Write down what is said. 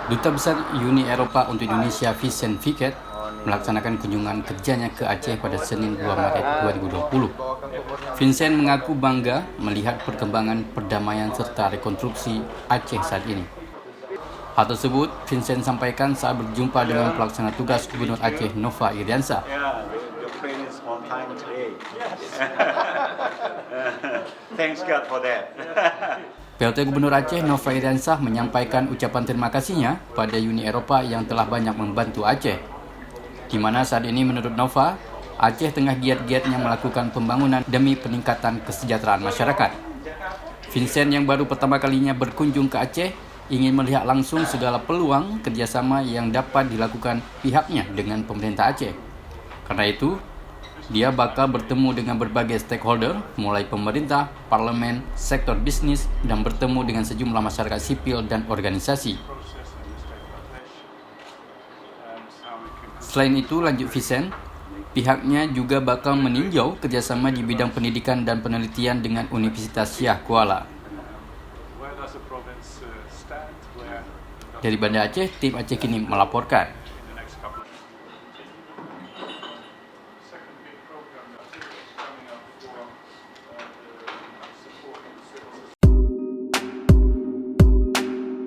Duta Besar Uni Eropah untuk Indonesia Vincent Viket melaksanakan kunjungan kerjanya ke Aceh pada Senin 2 Maret 2020. Vincent mengaku bangga melihat perkembangan perdamaian serta rekonstruksi Aceh saat ini. Hal tersebut Vincent sampaikan saat berjumpa dengan pelaksana tugas Gubernur Aceh Nova Iriansah. Thanks God for that. PLT Gubernur Aceh Nova Iriansah menyampaikan ucapan terima kasihnya pada Uni Eropah yang telah banyak membantu Aceh. Di mana saat ini menurut Nova, Aceh tengah giat-giatnya melakukan pembangunan demi peningkatan kesejahteraan masyarakat. Vincent yang baru pertama kalinya berkunjung ke Aceh ingin melihat langsung segala peluang kerjasama yang dapat dilakukan pihaknya dengan pemerintah Aceh. Karena itu, dia bakal bertemu dengan berbagai stakeholder, mulai pemerintah, parlemen, sektor bisnis, dan bertemu dengan sejumlah masyarakat sipil dan organisasi. Selain itu, lanjut Vincent, pihaknya juga bakal meninjau kerjasama di bidang pendidikan dan penelitian dengan Universitas Syah Kuala. Dari Banda Aceh, tim Aceh Kini melaporkan.